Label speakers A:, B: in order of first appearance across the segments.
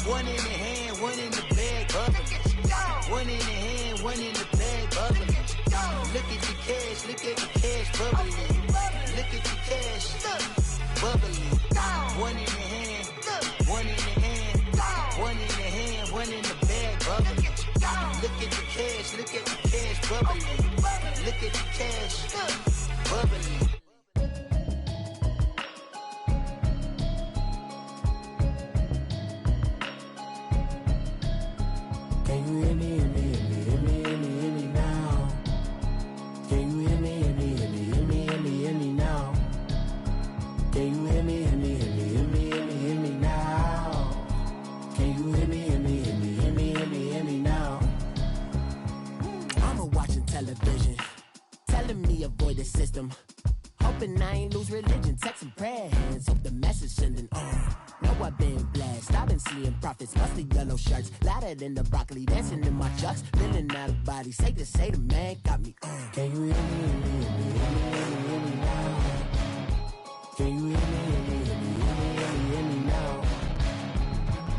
A: One in the hand, one in the bag, bubbling. One in the hand, one in the bag, bubbling. Look at the cash, bubbling. Look at the cash, bubbling. One in the hand, one in the hand, one in the hand, one in the bag, bubbling. Look at the cash, bubbling. Look at the cash, bubbling.
B: Can you hear me, hear me, hear me, hear me, hear me, hear me now? Can you hear me, hear me, hear me, hear me, hear me, hear me now? Can you hear me, hear me, hear me, hear me, hear me, hear me now? Can you hear me, hear me, hear me, hear me, hear me, hear me now? I'm watching television, telling me avoid the system. Hoping I ain't lose religion, texting prayer hands, hope the message sending on. Know I've been blessed, I've been seeing prophets, mustard yellow shirts, louder than the broccoli, dancing in my chucks, feeling out of body, say to say the man got me on. Can you hear me, hear me, hear me, hear me, hear me, hear me now? Can you hear me, hear me, hear me, hear me, hear me, hear me now?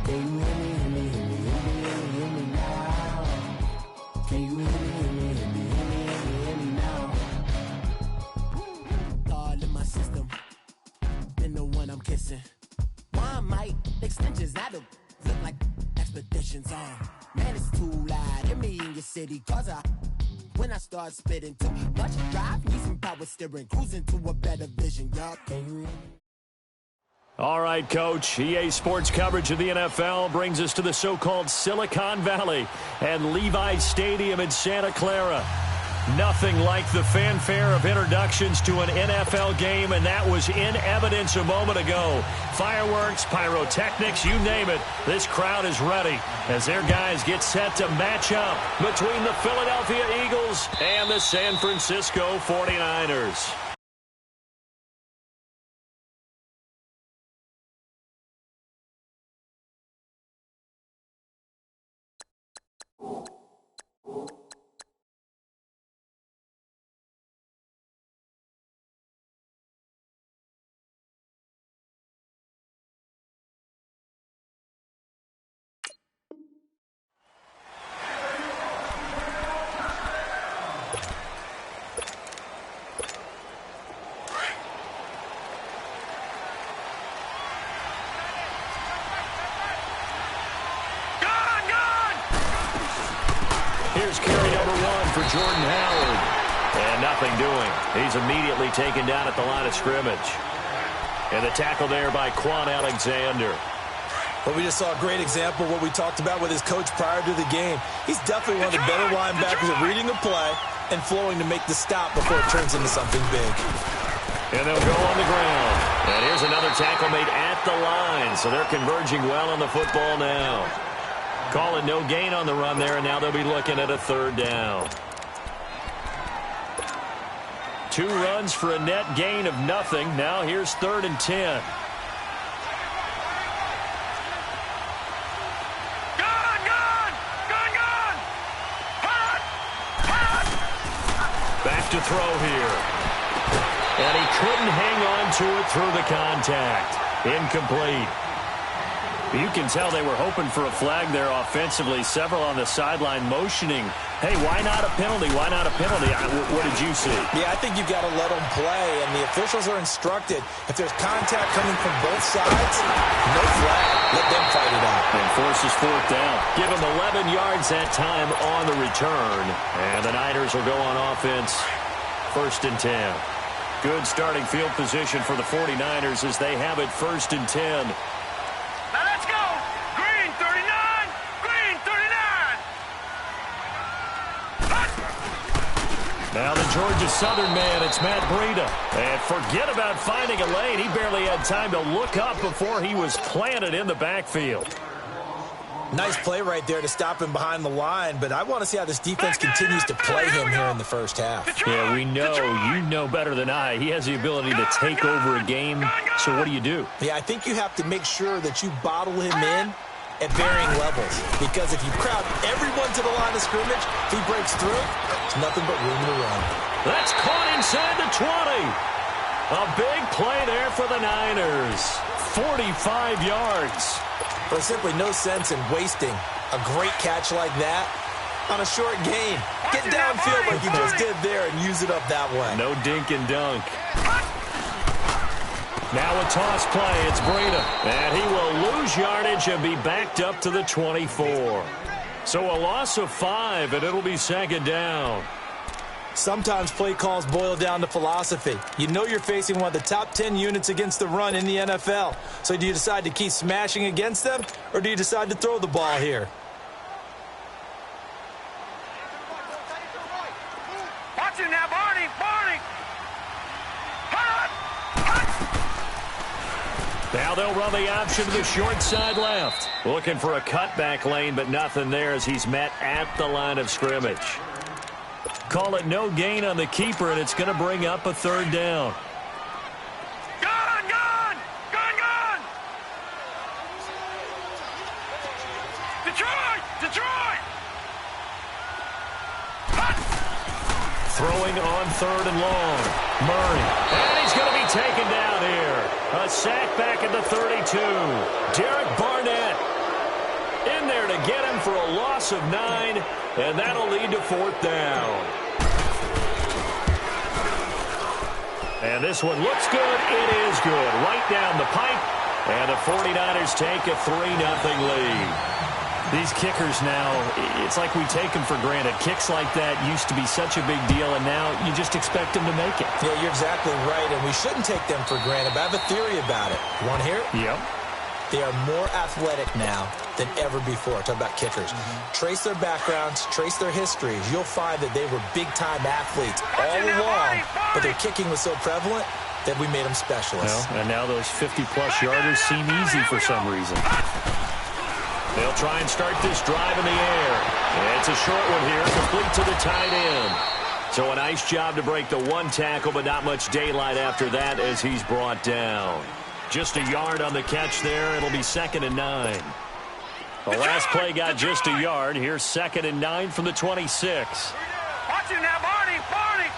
B: Can you hear me, hear me, hear me, hear me, hear me, hear me now? Can you hear me, hear me, hear me, hear me, hear me, hear me now? All in my system, been the one I'm kissing. One might extensions that'll look like expeditions on. Man, it's too loud. Hear me in your city, cause when I start spitting too much drive, need some power steering, cruising to a better vision, y'all. Can you hear me?
C: All right, Coach. EA Sports coverage of the NFL brings us to the so-called Silicon Valley and Levi's Stadium in Santa Clara. Nothing like the fanfare of introductions to an NFL game, and that was in evidence a moment ago. Fireworks, pyrotechnics, you name it. This crowd is ready as their guys get set to match up between the Philadelphia Eagles and the San Francisco 49ers. Here's carry number 1 for Jordan Howard. And nothing doing. He's immediately taken down at the line of scrimmage. And the tackle there by Quan Alexander.
D: But we just saw a great example of what we talked about with his coach prior to the game. He's definitely one of the better linebackers at reading the play and flowing to make the stop before it turns into something big.
C: And they'll go on the ground. And here's another tackle made at the line. So they're converging well on the football now. Calling no gain on the run there, and now they'll be looking at a third down. 2 runs for a net gain of nothing. Now here's 3rd and 10. Back to throw here. And he couldn't hang on to it through the contact. Incomplete. You can tell they were hoping for a flag there offensively. Several on the sideline motioning, hey, why not a penalty? Why not a penalty? What did you see?
D: Yeah, I think you've got to let them play, and the officials are instructed. If there's contact coming from both sides, no flag. Let them fight it out.
C: And forces 4th down. Give them 11 yards that time on the return. And the Niners will go on offense. 1st and 10. Good starting field position for the 49ers as they have it 1st and 10. Now the Georgia Southern man, it's Matt Breida. And forget about finding a lane. He barely had time to look up before he was planted in the backfield.
D: Nice play right there to stop him behind the line, but I want to see how this defense continues to play him here in the first half.
C: Yeah, we know. You know better than I. He has the ability to take over a game, so what do?
D: Yeah, I think you have to make sure that you bottle him in at varying levels, because if you crowd everyone to the line of scrimmage, if he breaks through, it's nothing but room to run.
C: That's caught inside the 20. A big play there for the Niners. 45 yards.
D: There's simply no sense in wasting a great catch like that on a short gain. Get downfield like you just did there and use it up that way.
C: No dink and dunk. Now a toss play. It's Breida. And he will lose yardage and be backed up to the 24. So a loss of 5, and it'll be second down.
D: Sometimes play calls boil down to philosophy. You know you're facing one of the top 10 units against the run in the NFL. So do you decide to keep smashing against them, or do you decide to throw the ball here?
E: Watch it now, Barney! Barney!
C: Now they'll run the option to the short side left. Looking for a cutback lane, but nothing there as he's met at the line of scrimmage. Call it no gain on the keeper, and it's going to bring up a third down.
E: Gone! Gone! Gone! Gone! Detroit! Detroit!
C: Throwing on third and long. Murray. And he's going to be taken down here. A sack back at the 32. Derek Barnett in there to get him for a loss of 9, and that'll lead to fourth down. And this one looks good. It is good. Right down the pipe. And the 49ers take a 3-0 lead. These kickers now, it's like we take them for granted. Kicks like that used to be such a big deal, and now you just expect them to make it.
D: Yeah, you're exactly right, and we shouldn't take them for granted, but I have a theory about it. You want to hear it?
C: Yep.
D: They are more athletic now than ever before. Talk about kickers. Trace their backgrounds, trace their histories. You'll find that they were big-time athletes all along, but their kicking was so prevalent that we made them specialists.
C: Well, and now those 50-plus yarders seem easy for some reason. They'll try and start this drive in the air. And it's a short one here, complete to the tight end. So a nice job to break the one tackle, but not much daylight after that as he's brought down. Just a yard on the catch there. It'll be 2nd and 9. The last play got just a yard. Here's 2nd and 9 from the 26.
E: Watch it now, Barney! Barney!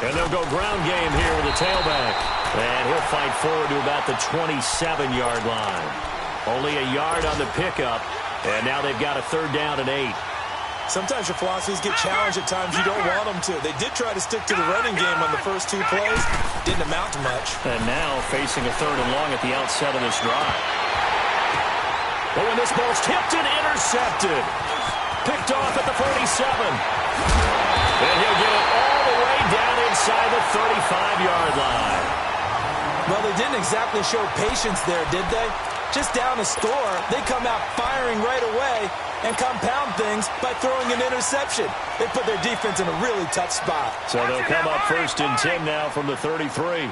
C: And they'll go ground game here with the tailback. And he'll fight forward to about the 27-yard line. Only a yard on the pickup. And now they've got a 3rd down and 8.
D: Sometimes your philosophies get challenged at times you don't want them to. They did try to stick to the running game on the first 2 plays. Didn't amount to much.
C: And now facing a 3rd and long at the outset of this drive. Oh, and this ball's tipped and intercepted. Picked off at the 47. And he'll get it all the way down inside the 35-yard line.
D: Well, they didn't exactly show patience there, did they? Just down a score, they come out firing right away and compound things by throwing an interception. They put their defense in a really tough spot.
C: So they'll come up 1st and 10 now from the 33.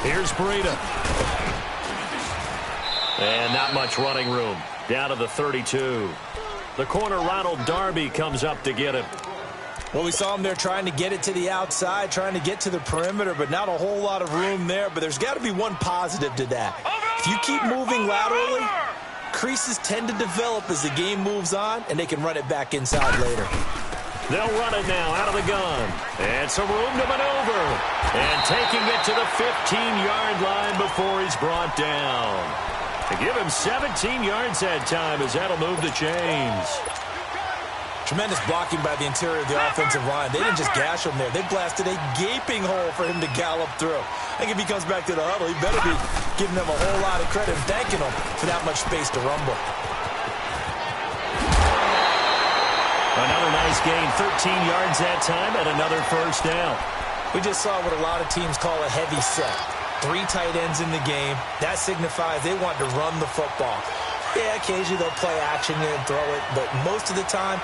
C: Here's Breida. And not much running room. Down to the 32. The corner, Ronald Darby, comes up to get him.
D: Well, we saw him there trying to get it to the outside, trying to get to the perimeter, but not a whole lot of room there. But there's got to be one positive to that. If you keep moving laterally, creases tend to develop as the game moves on, and they can run it back inside later.
C: They'll run it now out of the gun. And some room to maneuver. And taking it to the 15-yard line before he's brought down. To give him 17 yards that time as that'll move the chains.
D: Tremendous blocking by the interior of the offensive line. They didn't just gash him there. They blasted a gaping hole for him to gallop through. I think if he comes back to the huddle, he better be giving them a whole lot of credit and thanking them for that much space to rumble.
C: Another nice gain, 13 yards that time, and another 1st down.
D: We just saw what a lot of teams call a heavy set. 3 tight ends in the game. That signifies they want to run the football. Yeah, occasionally they'll play action and throw it, but most of the time,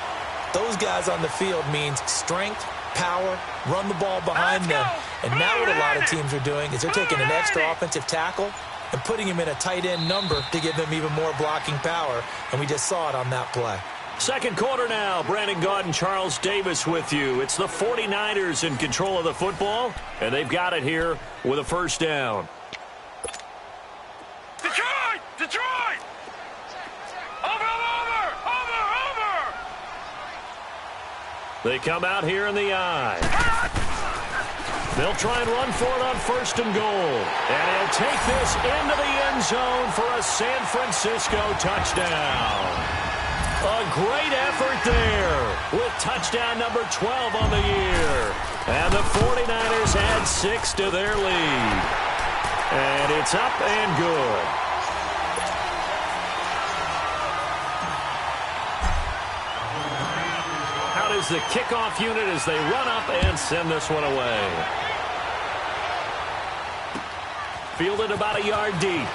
D: those guys on the field means strength, power, run the ball behind them. And now what a lot of teams are doing is they're taking an extra offensive tackle and putting him in a tight end number to give them even more blocking power. And we just saw it on that play.
C: Second quarter now. Brandon Gaudin, Charles Davis with you. It's the 49ers in control of the football, and they've got it here with a 1st down.
E: Detroit! Detroit! Over!
C: They come out here in the eye. They'll try and run for it on 1st and goal. And he'll take this into the end zone for a San Francisco touchdown. A great effort there with touchdown number 12 on the year. And the 49ers add 6 to their lead. And it's up and good. Out is the kickoff unit as they run up and send this one away. Fielded about a yard deep.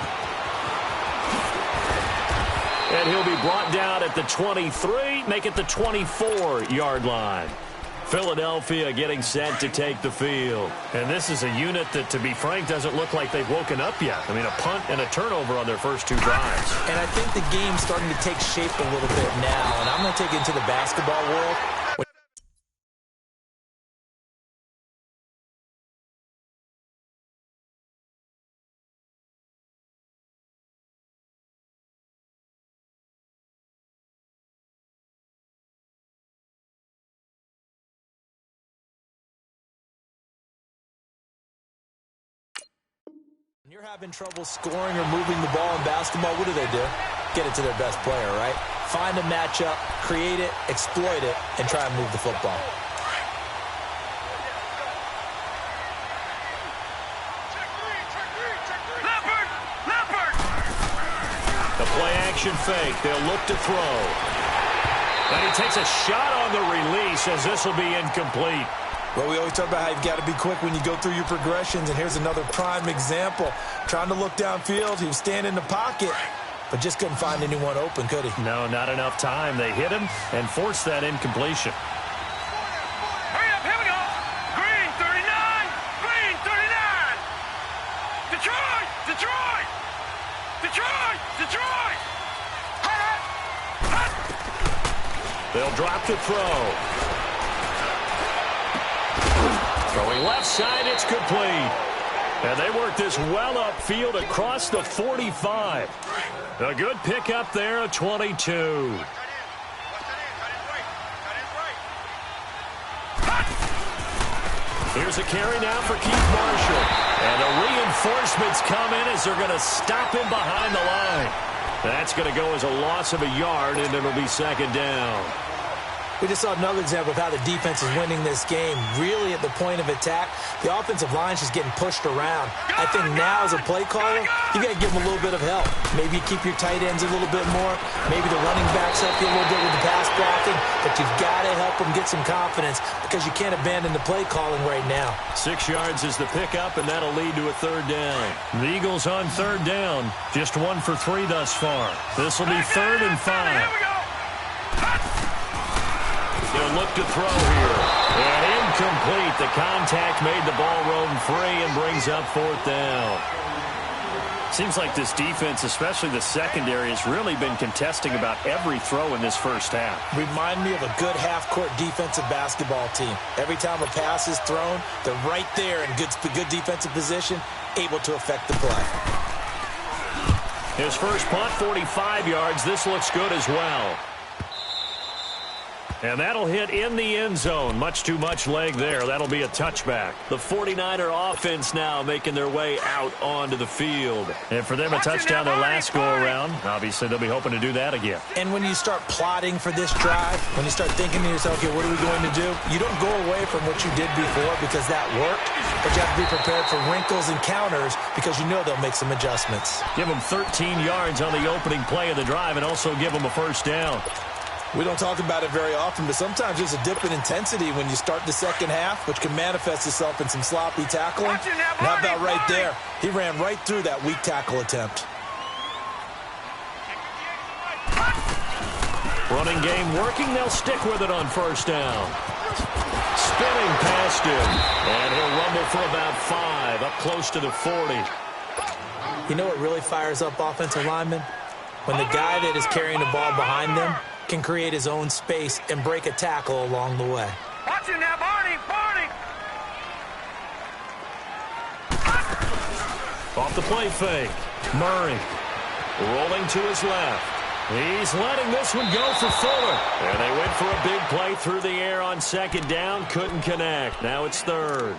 C: And he'll be brought down at the 23, make it the 24-yard line. Philadelphia getting set to take the field. And this is a unit that, to be frank, doesn't look like they've woken up yet. I mean, a punt and a turnover on their first 2 drives.
D: And I think the game's starting to take shape a little bit now. And I'm going to take it into the basketball world. When you're having trouble scoring or moving the ball in basketball, what do? Get it to their best player, right? Find a matchup, create it, exploit it, and try and move the football.
C: The play-action fake. They'll look to throw. And he takes a shot on the release as this will be incomplete.
D: Well, we always talk about how you've got to be quick when you go through your progressions, and here's another prime example. Trying to look downfield, he was standing in the pocket, but just couldn't find anyone open, could he?
C: No, not enough time. They hit him and forced that incompletion.
E: Hurry up, here we go. Green 39, green 39. Detroit, Detroit, Detroit, Detroit. Hut, hut.
C: They'll drop to throw. Throwing left side, it's complete. And they work this well upfield across the 45. A good pickup there, a 22. Here's a carry now for Keith Marshall. And the reinforcements come in as they're going to stop him behind the line. That's going to go as a loss of a yard, and it'll be 2nd down.
D: We just saw another example of how the defense is winning this game. Really at the point of attack, the offensive line is just getting pushed around. I think now as a play caller, you got to give them a little bit of help. Maybe keep your tight ends a little bit more. Maybe the running backs help you a little bit with the pass blocking. But you've got to help them get some confidence because you can't abandon the play calling right now.
C: 6 yards is the pickup, and that'll lead to a 3rd down. The Eagles on 3rd down. Just 1 for 3 thus far. This will be 3rd and 5.
E: Here we go.
C: They'll look to throw here. And incomplete. The contact made the ball roam free and brings up 4th down. Seems like this defense, especially the secondary, has really been contesting about every throw in this first half.
D: Remind me of a good half-court defensive basketball team. Every time a pass is thrown, they're right there in good defensive position, able to affect the play.
C: His first punt, 45 yards. This looks good as well. And that'll hit in the end zone. Much too much leg there. That'll be a touchback. The 49er offense now making their way out onto the field. And for them, a touchdown their last go-around. Obviously, they'll be hoping to do that again.
D: And when you start plotting for this drive, when you start thinking to yourself, okay, what are we going to do? You don't go away from what you did before because that worked, but you have to be prepared for wrinkles and counters because you know they'll make some adjustments.
C: Give them 13 yards on the opening play of the drive and also give them a 1st down.
D: We don't talk about it very often, but sometimes there's a dip in intensity when you start the second half, which can manifest itself in some sloppy tackling. And how about right there? He ran right through that weak tackle attempt.
C: Running game working. They'll stick with it on 1st down. Spinning past him. And he'll rumble for about 5, up close to the 40.
D: You know what really fires up offensive linemen? When the guy that is carrying the ball behind them can create his own space and break a tackle along the way.
E: Watch it now, Barney, Barney.
C: Off the play fake. Murray rolling to his left. He's letting this one go for Fuller. And they went for a big play through the air on 2nd down. Couldn't connect. Now it's 3rd.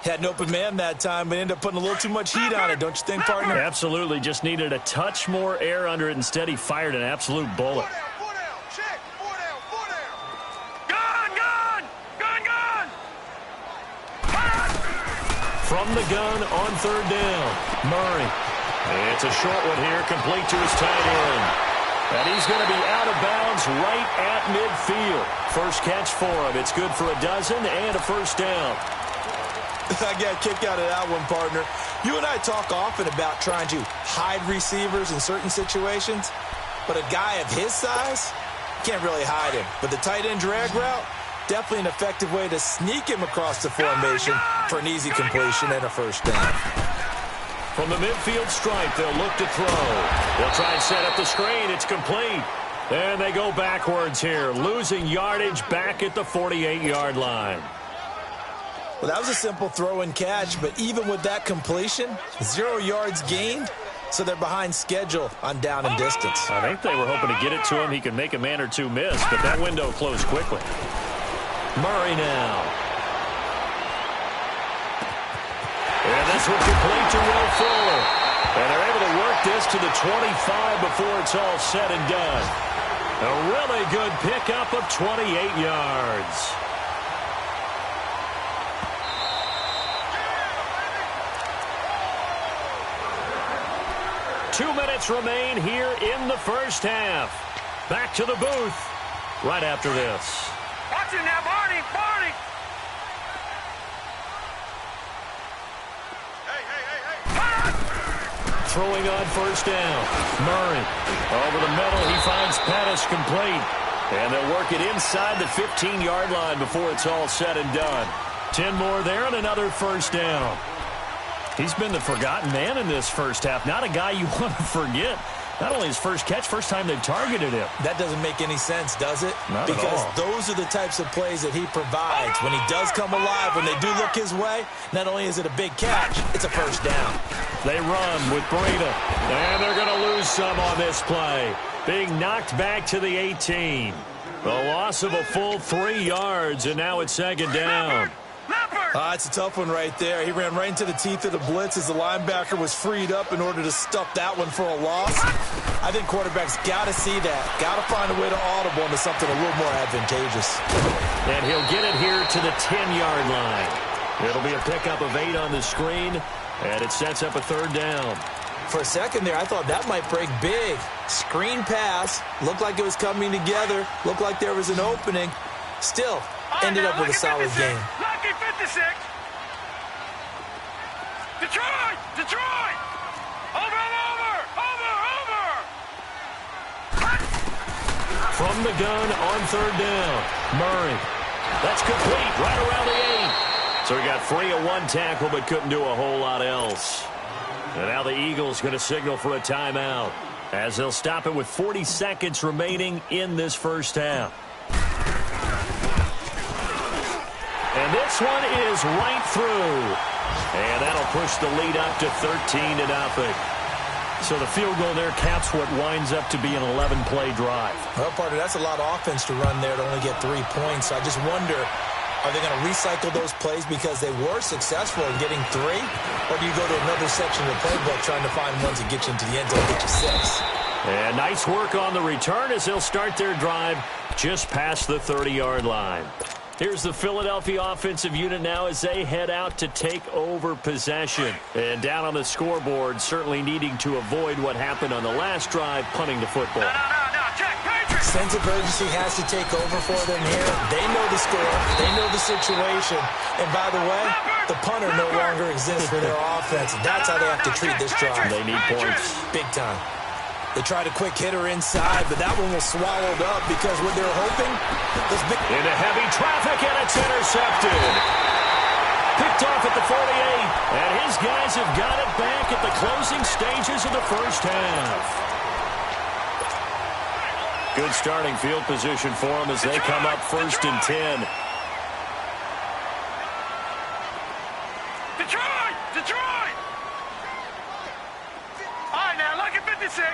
D: Had an open man that time, but ended up putting a little too much heat on it, don't you think, partner?
C: Absolutely. Just needed a touch more air under it. Instead, he fired an absolute bullet.
E: Four down. Check. Four down. Gun.
C: From the gun on third down, Murray. It's a short one here, complete to his tight end. And he's going to be out of bounds right at midfield. First catch for him. It's good for a dozen and a first down.
D: I got a kick out of that one, partner. You and I talk often about trying to hide receivers in certain situations, but a guy of his size, can't really hide him. But the tight end drag route, definitely an effective way to sneak him across the formation for an easy completion and a first down.
C: From the midfield stripe, they'll look to throw. They'll try and set up the screen. It's complete. And they go backwards here, losing yardage back at the 48-yard line.
D: Well, that was a simple throw and catch, but even with that completion, 0 yards gained, so they're behind schedule on down and distance.
C: I think they were hoping to get it to him. He could make a man or two miss, but that window closed quickly. Murray now. And this will complete to Will Fuller. And they're able to work this to the 25 before it's all said and done. A really good pickup of 28 yards. Two minutes remain here in the first half. Back to the booth right after this.
E: Watch it now, Barney.
C: Throwing on first down. Murray over the middle. He finds Pettis complete. And they'll work it inside the 15-yard line before it's all said and done. 10 more there and another first down. He's been the forgotten man in this first half. Not a guy you want to forget. Not only his first catch, first time they've targeted him.
D: That doesn't make any sense, does it?
C: Not
D: because
C: at all.
D: Those are the types of plays that he provides. When he does come alive, when they do look his way, not only is it a big catch, it's a first down.
C: They run with Breida. And they're going to lose some on this play. Being knocked back to the 18. The loss of a full 3 yards, and now it's second down.
D: It's a tough one right there. He ran right into the teeth of the blitz as the linebacker was freed up in order to stuff that one for a loss. I think quarterbacks got to see that. Got to find a way to audible into something a little more advantageous.
C: And he'll get it here to the 10-yard line. It'll be a pickup of 8 on the screen, and it sets up a third down.
D: For a second there, I thought that might break big. Screen pass. Looked like it was coming together. Looked like there was an opening. Still, ended up with a solid game.
E: Lucky 56. Detroit. Over.
C: From the gun on third down, Murray. That's complete right around the 8. So he got free of one tackle but couldn't do a whole lot else. And now the Eagles going to signal for a timeout as they'll stop it with 40 seconds remaining in this first half. And this one is right through. And that'll push the lead up to 13-0. So the field goal there caps what winds up to be an 11-play drive.
D: Well, partner, that's a lot of offense to run there to only get 3 points. So I just wonder, are they going to recycle those plays because they were successful in getting 3? Or do you go to another section of the playbook trying to find ones that get you into the end zone, get you 6?
C: And nice work on the return as they'll start their drive just past the 30-yard line. Here's the Philadelphia offensive unit now as they head out to take over possession. And down on the scoreboard, certainly needing to avoid what happened on the last drive, punting the football.
E: No, check, Patriots.
D: Sense of urgency has to take over for them here. They know the score. They know the situation. And by the way, the punter no longer exists for their offense. That's how they have to treat this drive.
C: They need points.
D: Big time. They tried a quick hitter inside, but that one was swallowed up because what they were hoping was big.
C: Into heavy traffic, and it's intercepted. Picked off at the 48, and his guys have got it back at the closing stages of the first half. Good starting field position for them as they come up first and 10.
E: Detroit! All right, now, lucky 56.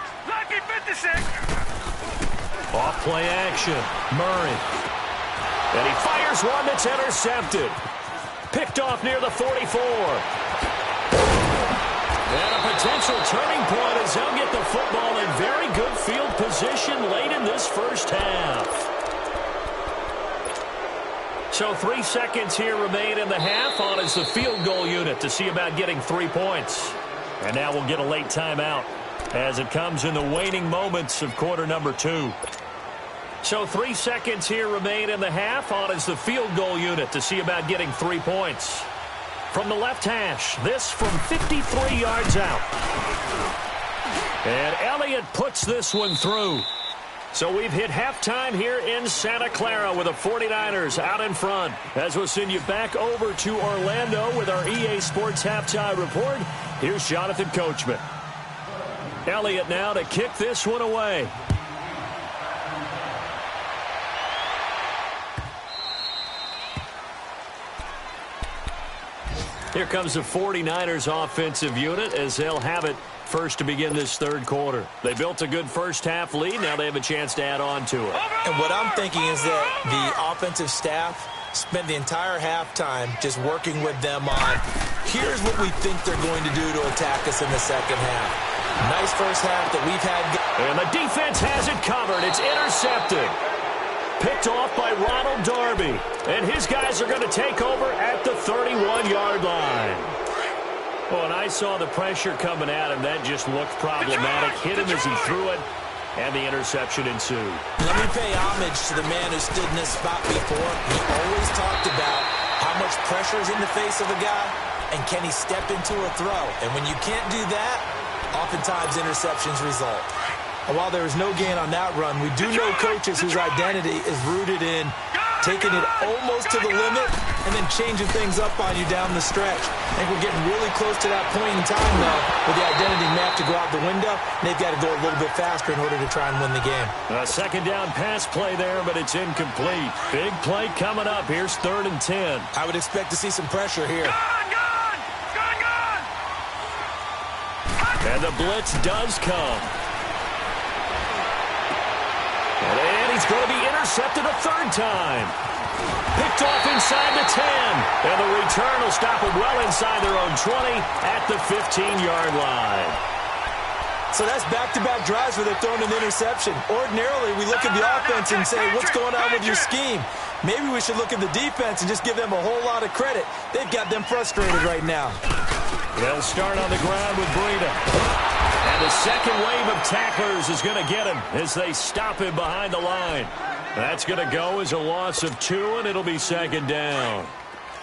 C: Off play action, Murray. And he fires one that's intercepted. Picked off near the 44. And a potential turning point as they'll get the football in very good field position late in this first half. So 3 seconds here remain in the half. On is the field goal unit to see about getting 3 points. And now we'll get a late timeout as it comes in the waning moments of quarter number 2. So 3 seconds here remain in the half. On is the field goal unit to see about getting 3 points. From the left hash, this from 53 yards out. And Elliott puts this one through. So we've hit halftime here in Santa Clara with the 49ers out in front. As we'll send you back over to Orlando with our EA Sports Halftime Report, here's Jonathan Coachman. Elliott now to kick this one away. Here comes the 49ers offensive unit as they'll have it first to begin this third quarter. They built a good first half lead. Now they have a chance to add on to it.
D: And what I'm thinking is that the offensive staff spent the entire halftime just working with them on, here's what we think they're going to do to attack us in the second half. Nice first half that we've had.
C: And the defense has it covered. It's intercepted. Picked off by Ronald Darby. And his guys are going to take over at the 31-yard line. Oh, and I saw the pressure coming at him. That just looked problematic. Hit him as he threw it, and the interception ensued.
D: Let me pay homage to the man who stood in this spot before. He always talked about how much pressure is in the face of a guy, and can he step into a throw. And when you can't do that, oftentimes interceptions result. And while there was no gain on that run, we do know coaches whose identity is rooted in taking it almost to the limit and then changing things up on you down the stretch. I think we're getting really close to that point in time, though, with the identity map to go out the window. And they've got to go a little bit faster in order to try and win the game.
C: A second down pass play there, but it's incomplete. Big play coming up. Here's 3rd and 10.
D: I would expect to see some pressure here.
C: And the blitz does come. And he's going to be intercepted a 3rd time. Picked off inside the 10. And the return will stop him well inside their own 20 at the 15-yard line.
D: So that's back-to-back drives where they're throwing an interception. Ordinarily, we look at the offense and say, what's going on with your scheme? Maybe we should look at the defense and just give them a whole lot of credit. They've got them frustrated right now.
C: They'll start on the ground with Breida. And the second wave of tacklers is going to get him as they stop him behind the line. That's going to go as a loss of 2, and it'll be 2nd down.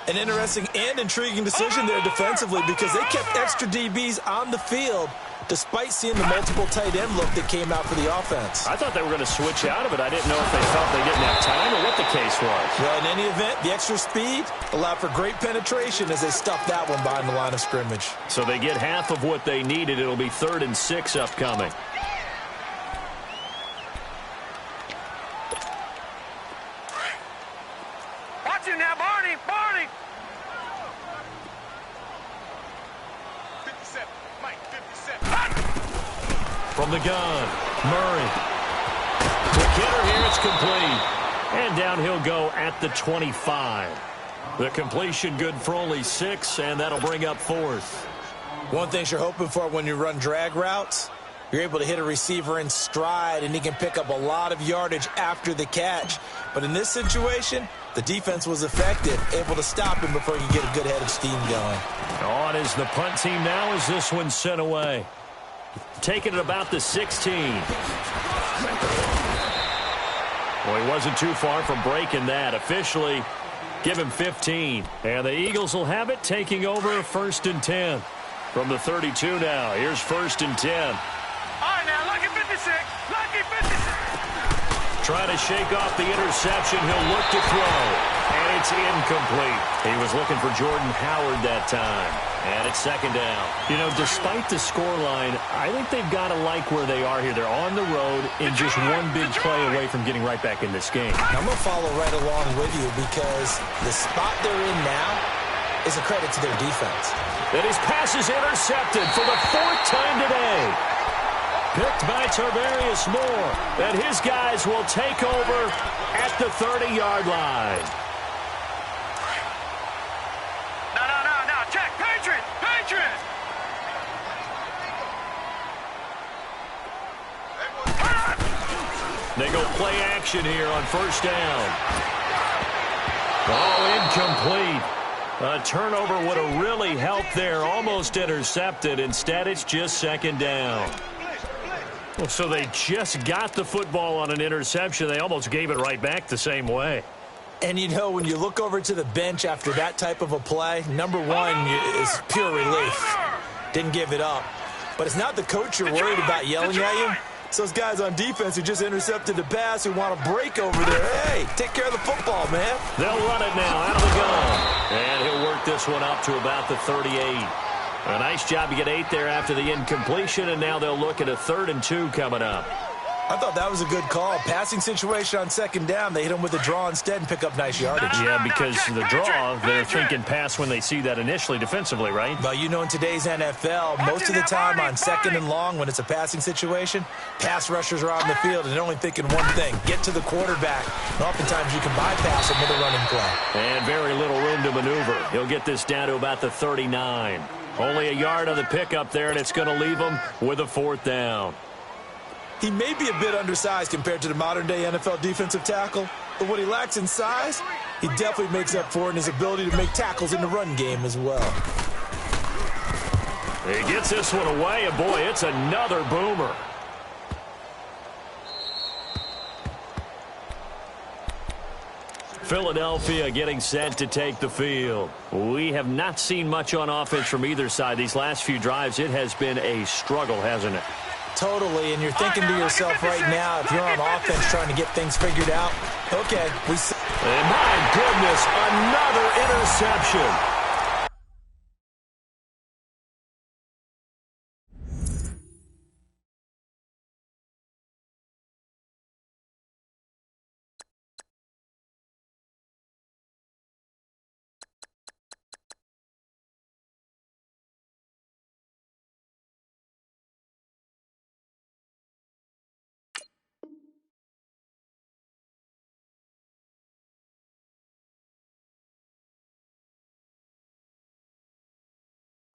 D: An interesting and intriguing decision there defensively because they kept extra DBs on the field despite seeing the multiple tight end look that came out for the offense.
C: I thought they were going to switch out of it. I didn't know if they felt they didn't have time or what the case was.
D: Well, in any event, the extra speed allowed for great penetration as they stuffed that one behind the line of scrimmage.
C: So they get half of what they needed. It'll be 3rd and 6 upcoming.
E: Watch him now, Barney! Barney! 57. Mike, 57.
C: From the gun, Murray. Quick hitter here, it's complete. And down he'll go at the 25. The completion good for only 6, and that'll bring up 4th.
D: One thing you're hoping for when you run drag routes, you're able to hit a receiver in stride, and he can pick up a lot of yardage after the catch. But in this situation, the defense was effective, able to stop him before he could get a good head of steam going.
C: On is the punt team now as this one's sent away. Taking it about the 16. Well, he wasn't too far from breaking that. Officially, give him 15. And the Eagles will have it, taking over 1st and 10. From the 32 now, here's 1st and 10.
E: All right, now, lucky 56. Lucky 56.
C: Trying to shake off the interception. He'll look to throw. And it's incomplete. He was looking for Jordan Howard that time. And it's 2nd down. You know, despite the scoreline, I think they've got to like where they are here. They're on the road and just one big play away from getting right back in this game.
D: I'm going to follow right along with you because the spot they're in now is a credit to their defense.
C: And his pass is intercepted for the 4th time today. Picked by Tarvarius Moore. And his guys will take over at the 30-yard line. go play action here on first down. Oh, incomplete. A turnover would have really helped there. Almost intercepted. Instead, it's just second down. Well, so they just got the football on an interception. They almost gave it right back the same way.
D: And, you know, when you look over to the bench after that type of a play, number one is pure relief. Didn't give it up. But it's not the coach you're worried about yelling at you. It's those guys on defense who just intercepted the pass who want to break over there. Hey, take care of the football, man.
C: They'll run it now out of the gun. And he'll work this one up to about the 38. A nice job to get 8 there after the incompletion, and now they'll look at a 3rd and 2 coming up.
D: I thought that was a good call. Passing situation on second down. They hit him with a draw instead and pick up nice yardage.
C: Yeah, because the draw, they're thinking pass when they see that initially defensively, right?
D: But you know, in today's NFL, most of the time on second and long, when it's a passing situation, pass rushers are on the field and they're only thinking one thing, get to the quarterback. And oftentimes you can bypass him with a running play.
C: And very little room to maneuver. He'll get this down to about the 39. Only a yard on the pickup there, and it's going to leave him with a 4th down.
D: He may be a bit undersized compared to the modern-day NFL defensive tackle, but what he lacks in size, he definitely makes up for in his ability to make tackles in the run game as well.
C: He gets this one away, and boy, it's another boomer. Philadelphia getting set to take the field. We have not seen much on offense from either side. These last few drives, it has been a struggle, hasn't it?
D: Totally, and you're thinking to yourself right now, if you're on offense trying to get things figured out, okay, we see.
C: And my goodness, another interception.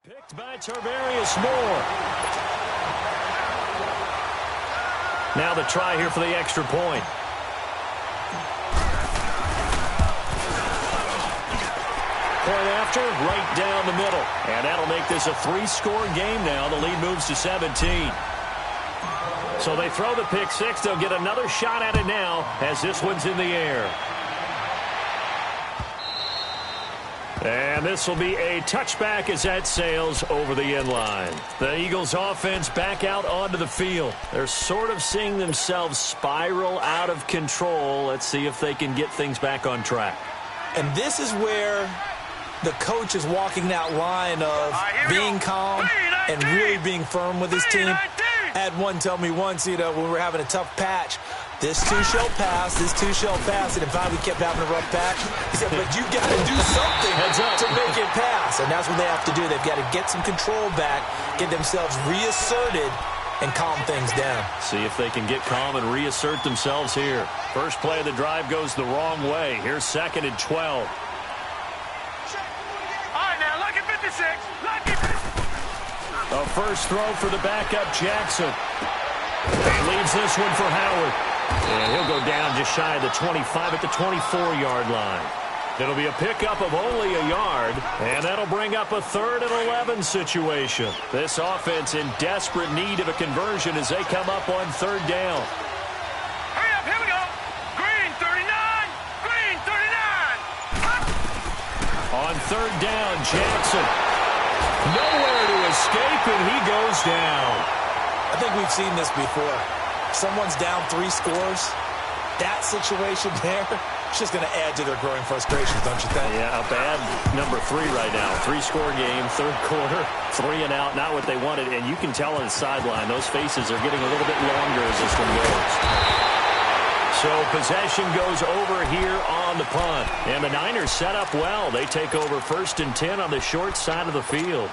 C: Picked by Tarvarius Moore. Now the try here for the extra point. Point after, right down the middle. And that'll make this a 3-score game now. The lead moves to 17. So they throw the pick six. They'll get another shot at it now as this one's in the air. And this will be a touchback as that sails over the end line. The Eagles offense back out onto the field. They're sort of seeing themselves spiral out of control. Let's see if they can get things back on track.
D: And this is where the coach is walking that line of being calm and really being firm with his team. I had one tell me once, you know, when we were having a tough patch, this too shall pass, this too shall pass, and if we kept having a rough patch, he said, but you got to do something to make it pass. And that's what they have to do. They've got to get some control back, get themselves reasserted, and calm things down.
C: See if they can get calm and reassert themselves here. First play of the drive goes the wrong way. Here's 2nd and 12.
E: All right, now, look at 56. Look at 56.
C: A first throw for the backup, Jackson. He leaves this one for Howard. And he'll go down just shy of the 25 at the 24-yard line. It'll be a pickup of only a yard, and that'll bring up a 3rd and 11 situation. This offense in desperate need of a conversion as they come up on 3rd down.
E: Hurry up, here we go. Green 39, green 39.
C: On 3rd down, Jackson. Nowhere to escape, and he goes down.
D: I think we've seen this before. Someone's down 3 scores. That situation there, it's just going to add to their growing frustrations, don't you think?
C: Yeah, a bad number 3 right now. 3-score game, 3rd quarter, 3 and out, not what they wanted. And you can tell on the sideline, those faces are getting a little bit longer as this one goes. So possession goes over here on the punt. And the Niners set up well. They take over 1st and 10 on the short side of the field.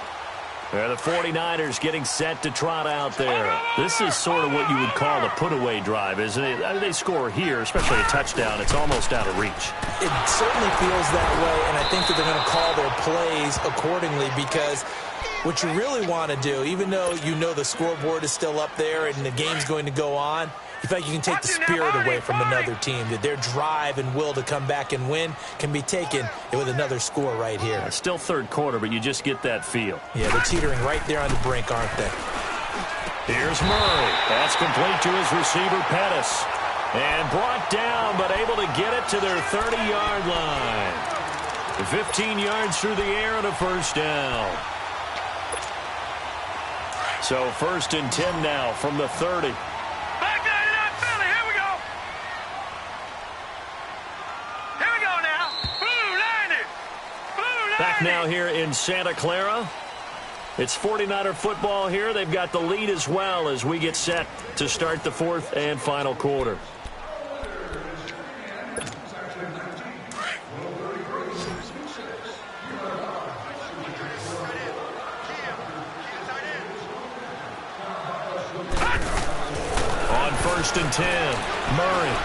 C: The 49ers getting set to trot out there. This is sort of what you would call a put-away drive, isn't it? I mean, they score here, especially a touchdown. It's almost out of reach.
D: It certainly feels that way, and I think that they're going to call their plays accordingly because what you really want to do, even though you know the scoreboard is still up there and the game's going to go on, You feel like you can take the spirit away from another team, that their drive and will to come back and win can be taken with another score right here.
C: It's still third quarter, but you just get that feel.
D: Yeah, they're teetering right there on the brink, aren't they?
C: Here's Murray. That's complete to his receiver, Pettis. And brought down, but able to get it to their 30-yard line. 15 yards through the air and a first down. So 1st and 10 now from the 30.
E: Back there in that Philly. Here we go. Here we go now. Blue line it. Blue line
C: Back now
E: it.
C: here in Santa Clara. It's 49er football here. They've got the lead as well as we get set to start the 4th and final quarter. On 1st and 10, Murray.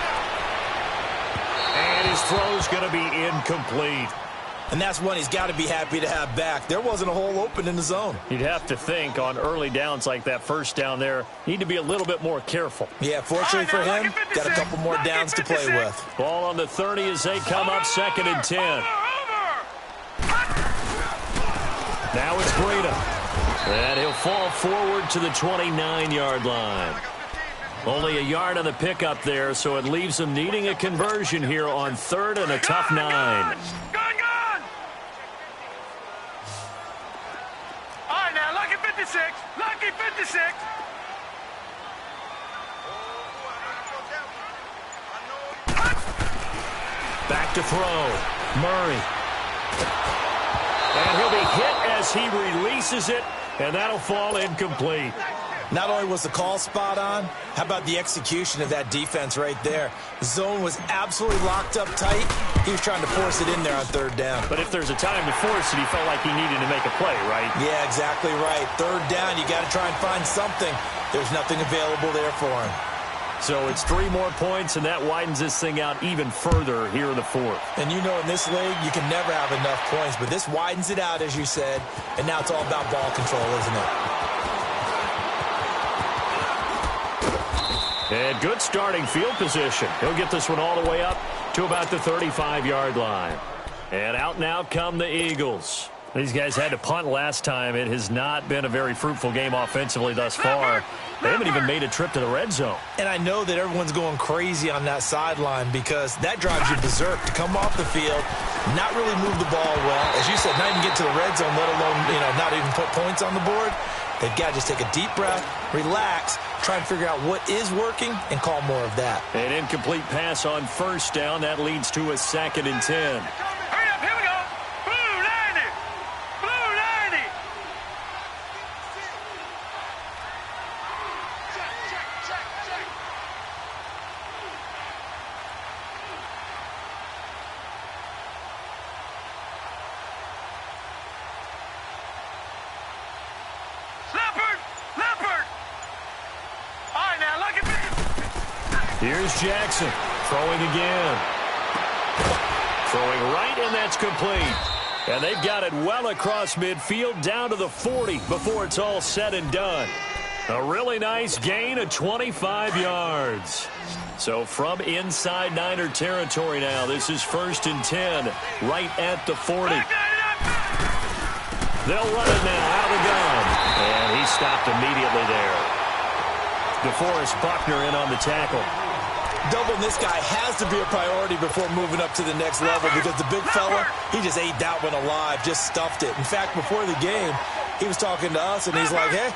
C: And his throw's going to be incomplete.
D: And that's one he's got to be happy to have back. There wasn't a hole open in the zone.
C: You'd have to think on early downs like that first down there, need to be a little bit more careful.
D: Yeah, fortunately for him, got a couple more downs to play with.
C: Ball on the 30 as they come up 2nd and 10. Now it's Breida. And he'll fall forward to the 29-yard line. Only a yard on the pickup there, so it leaves them needing a conversion here on 3rd and a tough 9.
E: Gone. All right, now, lucky 56. Lucky 56.
C: Back to throw. Murray. And he'll be hit as he releases it, and that'll fall incomplete.
D: Not only was the call spot on, how about the execution of that defense right there? The zone was absolutely locked up tight. He was trying to force it in there on 3rd down.
C: But if there's a time to force it, he felt like he needed to make a play, right?
D: Yeah, exactly right. 3rd down, you got to try and find something. There's nothing available there for him.
C: So it's 3 more points, and that widens this thing out even further here in the 4th.
D: And you know in this league, you can never have enough points, but this widens it out, as you said, and now it's all about ball control, isn't it?
C: And good starting field position. He'll get this one all the way up to about the 35-yard line. And out now come the Eagles. These guys had to punt last time. It has not been a very fruitful game offensively thus far. They haven't even made a trip to the red zone.
D: And I know that everyone's going crazy on that sideline because that drives you berserk to come off the field, not really move the ball well. As you said, not even get to the red zone, let alone, not even put points on the board. They've got to just take a deep breath, relax, try and figure out what is working, and call more of that.
C: An incomplete pass on 1st down. That leads to a 2nd and 10.
E: Hurry up, here we go. Blue line it. Blue line it. Check. Leopard. All right, now, look at this.
C: Here's Jackson throwing again. Throwing right, and that's complete. And they've got it well across midfield down to the 40 before it's all said and done. A really nice gain of 25 yards. So from inside Niner territory now, this is 1st and 10 right at the 40. They'll run it now out of the gun. And he stopped immediately there. DeForest Buckner in on the tackle.
D: Doubling this guy has to be a priority before moving up to the next level because the big fella, he just ate that one alive, just stuffed it. In fact, before the game, he was talking to us, and he's like, hey,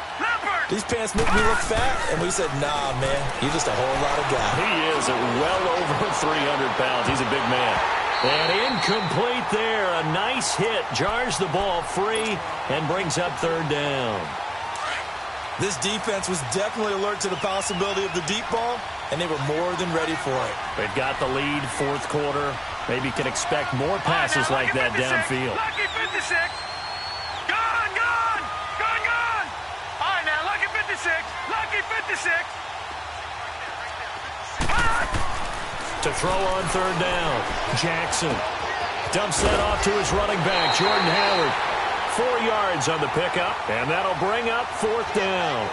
D: these pants make me look fat. And we said, nah, man, you're just a whole lot of guy.
C: He is at well over 300 pounds. He's a big man. And incomplete there. A nice hit. Jars the ball free and brings up 3rd down.
D: This defense was definitely alert to the possibility of the deep ball, and they were more than ready for it.
C: They've got the lead, 4th quarter. Maybe can expect more passes like that downfield.
E: Lucky 56. Gone. All right, now, lucky 56. Lucky 56.
C: To throw on 3rd down. Jackson dumps that off to his running back, Jordan Howard. 4 yards on the pickup, and that'll bring up 4th down.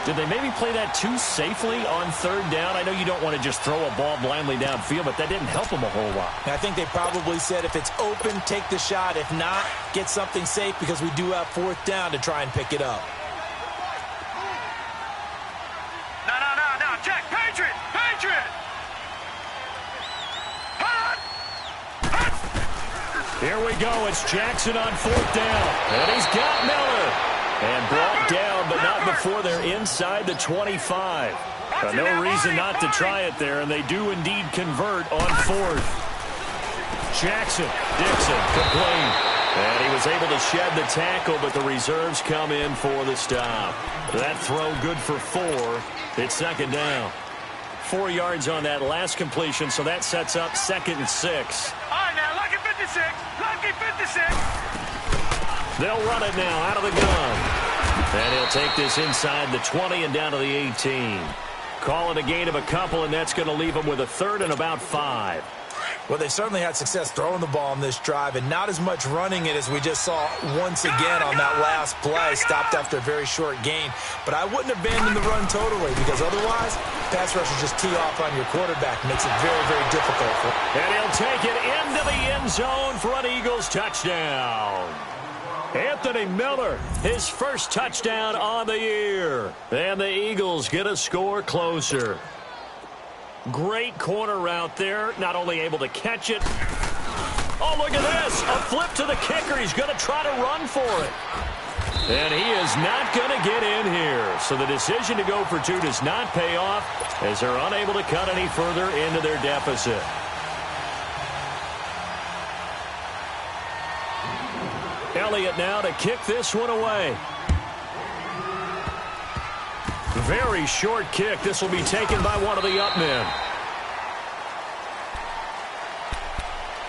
C: Did they maybe play that too safely on 3rd down? I know you don't want to just throw a ball blindly downfield, but that didn't help them a whole lot.
D: I think they probably said if it's open, take the shot. If not, get something safe because we do have 4th down to try and pick it up.
E: No. Check. Patriot.
C: Here we go. It's Jackson on 4th down. And he's got Miller. And brought down, but not before they're inside the 25. No reason not to try it there, and they do indeed convert on 4th. Jackson, Dixon, complete. And he was able to shed the tackle, but the reserves come in for the stop. That throw good for 4. It's 2nd down. 4 yards on that last completion, so that sets up 2nd and 6.
E: All right, now, lucky 56. Lucky 56.
C: They'll run it now out of the gun. And he'll take this inside the 20 and down to the 18. Call it a gain of a couple, and that's going to leave them with a 3rd and about 5.
D: Well, they certainly had success throwing the ball on this drive, and not as much running it as we just saw once again on that last play. Stopped after a very short gain. But I wouldn't abandon the run totally, because otherwise, pass rushers just tee off on your quarterback. Makes it very, very difficult for him.
C: And he'll take it into the end zone for an Eagles touchdown. Anthony Miller, his first touchdown on the year. And the Eagles get a score closer. Great corner route there. Not only able to catch it. Oh, look at this. A flip to the kicker. He's going to try to run for it. And he is not going to get in here. So the decision to go for 2 does not pay off as they're unable to cut any further into their deficit. Elliott now to kick this one away. Very short kick. This will be taken by one of the up men.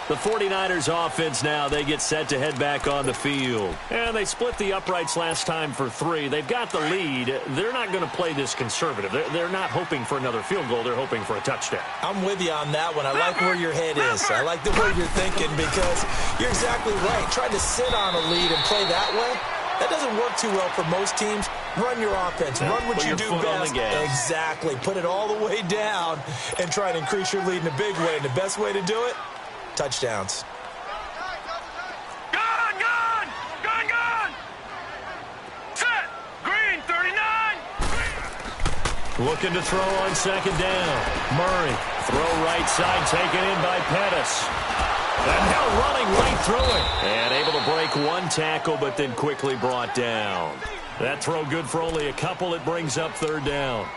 C: The 49ers offense now, they get set to head back on the field. And they split the uprights last time for 3. They've got the lead. They're not going to play this conservative. They're not hoping for another field goal. They're hoping for a touchdown.
D: I'm with you on that one. I like where your head is. I like the way you're thinking because you're exactly right. Trying to sit on a lead and play that way, that doesn't work too well for most teams. Run your offense. Run what you do best. Exactly. Put it all the way down and try to increase your lead in a big way. And the best way to do it, touchdowns.
E: Gun! Set! Green, 39!
C: Looking to throw on 2nd down. Murray, throw right side, taken in by Pettis. And now running right through it. And able to break one tackle, but then quickly brought down. That throw good for only a couple. It brings up 3rd down.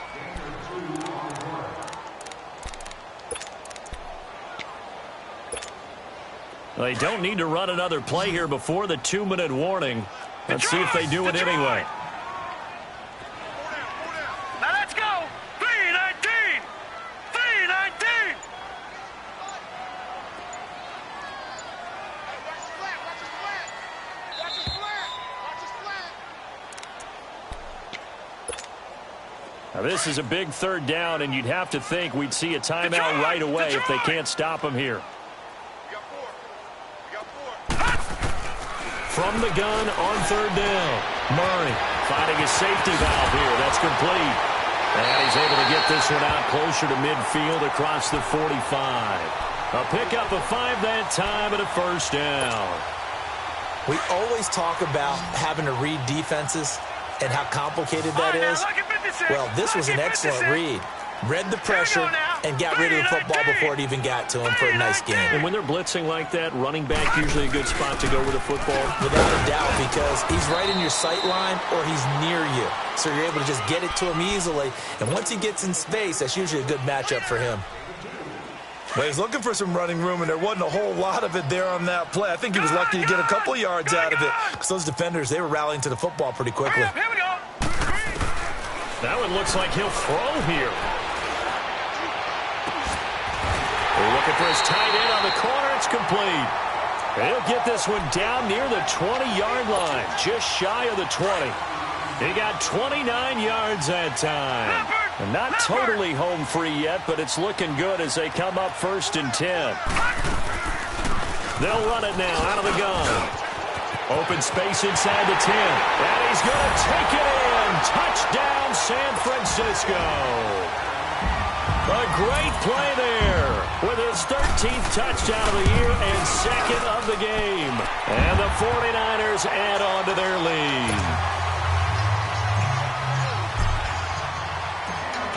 C: They don't need to run another play here before the 2-minute warning. Let's see if they do it anyway.
E: Now let's go! 3-19! 3-19!
C: Now this is a big 3rd down, and you'd have to think we'd see a timeout right away if they can't stop him here. From the gun on 3rd down. Murray finding his safety valve here. That's complete. And he's able to get this one out closer to midfield across the 45. A pickup of 5 that time and a 1st down.
D: We always talk about having to read defenses and how complicated that is. Well, this was an excellent read. Read the pressure and got rid of the football before it even got to him for a nice game.
C: And when they're blitzing like that, running back usually a good spot to go with the football.
D: Without a doubt, because he's right in your sight line or he's near you. So you're able to just get it to him easily. And once he gets in space, that's usually a good matchup for him.
F: Well, he's looking for some running room, and there wasn't a whole lot of it there on that play. I think he was lucky to get a couple of yards out of it because those defenders, they were rallying to the football pretty quickly.
E: Here we go.
C: That one looks like he'll throw here. They're looking for his tight end on the corner. It's complete. He'll get this one down near the 20-yard line, just shy of the 20. He got 29 yards that time. And not totally home free yet, but it's looking good as they come up 1st and 10. They'll run it now out of the gun. Open space inside the 10. And he's going to take it in. Touchdown, San Francisco. A great play there with his 13th touchdown of the year and second of the game. And the 49ers add on to their lead.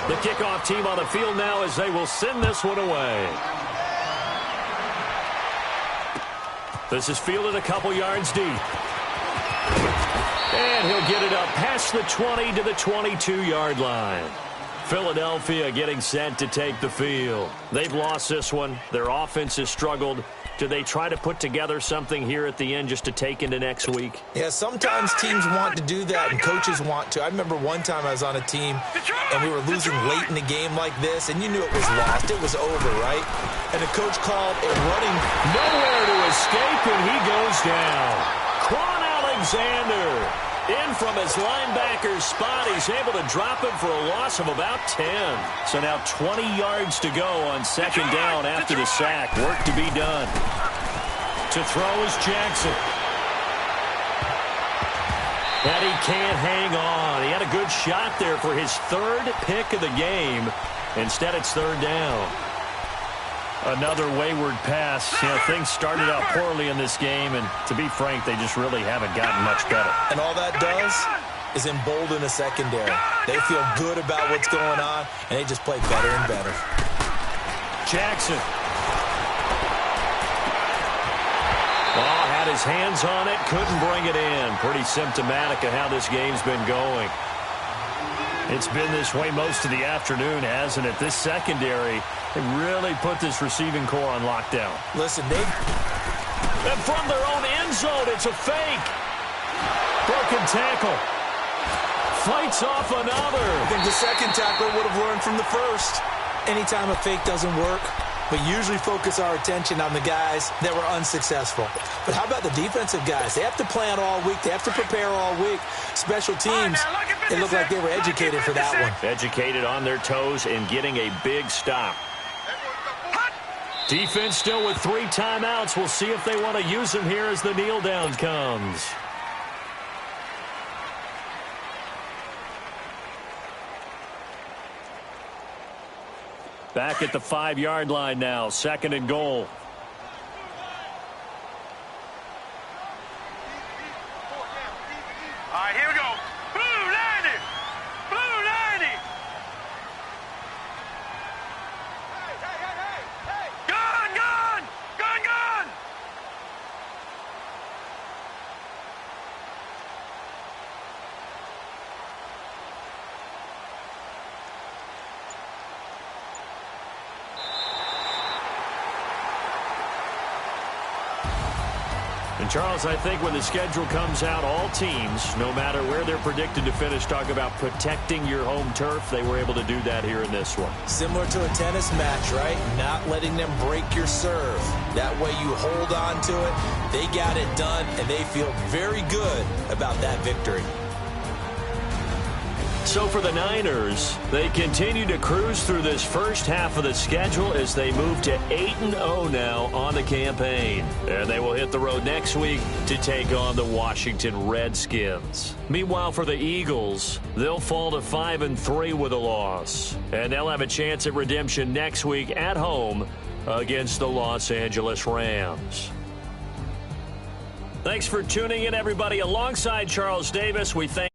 C: The kickoff team on the field now as they will send this one away. This is fielded a couple yards deep. And he'll get it up past the 20 to the 22-yard line. Philadelphia getting set to take the field. They've lost this one. Their offense has struggled. Do they try to put together something here at the end just to take into next week?
D: Yeah, sometimes teams want to do that and coaches want to. I remember one time I was on a team and we were losing late in the game like this, and you knew it was lost. It was over, right? And the coach called a running.
C: Nowhere to escape, and he goes down. Quan Alexander in from his linebacker's spot. He's able to drop him for a loss of about 10. So now 20 yards to go on second down after the sack. Work to be done. To throw is Jackson. And he can't hang on. He had a good shot there for his third pick of the game. Instead, it's third down. Another wayward pass. You know, things started out poorly in this game, and to be frank, they just really haven't gotten much better.
D: And all that does is embolden the secondary. They feel good about what's going on, and they just play better and better.
C: Jackson. Oh, had his hands on it, couldn't bring it in. Pretty symptomatic of how this game's been going. It's been this way most of the afternoon, hasn't it? This secondary, they really put this receiving core on lockdown.
D: Listen,
C: and from their own end zone, it's a fake. Broken tackle. Fights off another.
D: I think the second tackler would have learned from the first. Anytime a fake doesn't work, we usually focus our attention on the guys that were unsuccessful. But how about the defensive guys? They have to plan all week. They have to prepare all week. Special teams, it looked like they were educated for that one.
C: Educated on their toes and getting a big stop. Defense still with 3 timeouts. We'll see if they want to use them here as the kneel down comes. Back at the 5-yard line now, second and goal.
E: All right, here we go. Blue 90. Blue 90. Hey. Gun, gun. Gun, gun.
C: And Charles, I think when the schedule comes out, all teams, no matter where they're predicted to finish, talk about protecting your home turf. They were able to do that here in this one.
D: Similar to a tennis match, right? Not letting them break your serve. That way you hold on to it. They got it done, and they feel very good about that victory.
C: So for the Niners, they continue to cruise through this first half of the schedule as they move to 8-0 now on the campaign. And they will hit the road next week to take on the Washington Redskins. Meanwhile, for the Eagles, they'll fall to 5-3 with a loss. And they'll have a chance at redemption next week at home against the Los Angeles Rams. Thanks for tuning in, everybody. Alongside Charles Davis, we thank